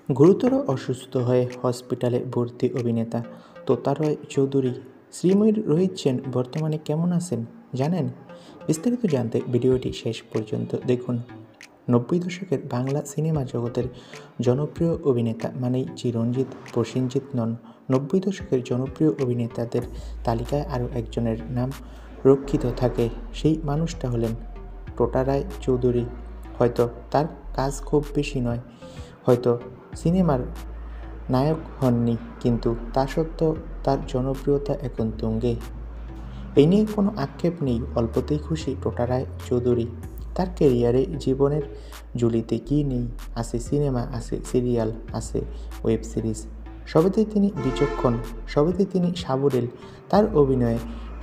গুরুতর অসুস্থ হয়ে হসপিটালে ভর্তি অভিনেতা তোতা রয় চৌধুরী। শ্রীময়ী রোহিত সেন বর্তমানে কেমন আছেন জানেন? বিস্তারিত জানতে ভিডিওটি শেষ পর্যন্ত দেখুন। 90 দশকের বাংলা সিনেমা জগতের জনপ্রিয় অভিনেতা মানেই চিরঞ্জিত প্রসেনজিৎ নন। 90 দশকের জনপ্রিয় অভিনেতাদের তালিকায় আরও একজনের নাম রক্ষিত থাকে। সেই মানুষটা হলেন তোতা রায় চৌধুরী। হয়তো তার কাজ খুব বেশি নয়, হয়তো সিনেমার নায়ক হননি, কিন্তু তা সত্ত্বেও তার জনপ্রিয়তা এখন তুঙ্গে। এই নিয়ে কোনো আক্ষেপ নেই, অল্পতেই খুশি তোতা রায় চৌধুরী। তার ক্যারিয়ারে জীবনের ঝুলিতে কী নেই? আছে সিনেমা, আছে সিরিয়াল, আছে ওয়েব সিরিজ। সবেতেই তিনি বিচক্ষণ, সবেতেই তিনি সাবলীল। তার অভিনয়ে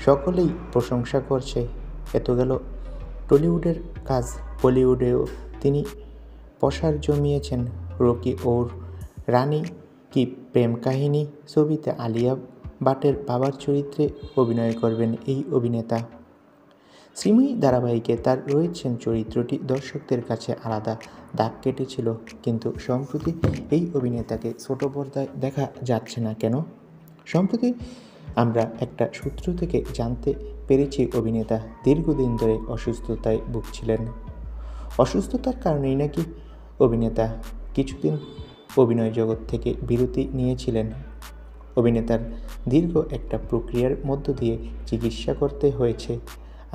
সকলেই প্রশংসা করছে। এত গেল টলিউডের কাজ, বলিউডেও তিনি পসার জমিয়েছেন। রকি ওর রানী কি প্রেম কাহিনী ছবিতে আলিয়া ভাটের বাবার চরিত্রে অভিনয় করবেন এই অভিনেতা। শ্রীময়ী ধারাবাহিকে তার রোহিত সেন চরিত্রটি দর্শকদের কাছে আলাদা দাগ কেটেছিল, কিন্তু সম্প্রতি এই অভিনেতাকে ছোট পর্দায় দেখা যাচ্ছে না কেন? সম্প্রতি আমরা একটা সূত্র থেকে জানতে পেরেছি অভিনেতা দীর্ঘদিন ধরে অসুস্থতায় ভুগছিলেন। অসুস্থতার কারণেই নাকি অভিনেতা কিছুদিন অভিনয় জগৎ থেকে বিরতি নিয়েছিলেন। অভিনেতার দীর্ঘ একটা প্রক্রিয়ার মধ্য দিয়ে চিকিৎসা করতে হয়েছে,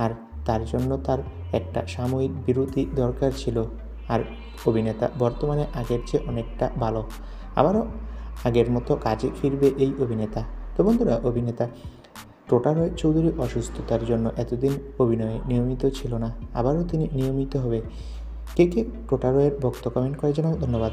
আর তার জন্য তার একটা সাময়িক বিরতি দরকার ছিল। আর অভিনেতা বর্তমানে আগের চেয়ে অনেকটা ভালো, আবারও আগের মতো কাজে ফিরবে এই অভিনেতা। তো বন্ধুরা, অভিনেতা তোতা রয় চৌধুরী অসুস্থতার জন্য এতদিন অভিনয়ে নিয়মিত ছিল না, আবারও তিনি নিয়মিত হবে। কে কে তোতা রয়ের ভক্ত কমেন্ট করে জানাও। ধন্যবাদ।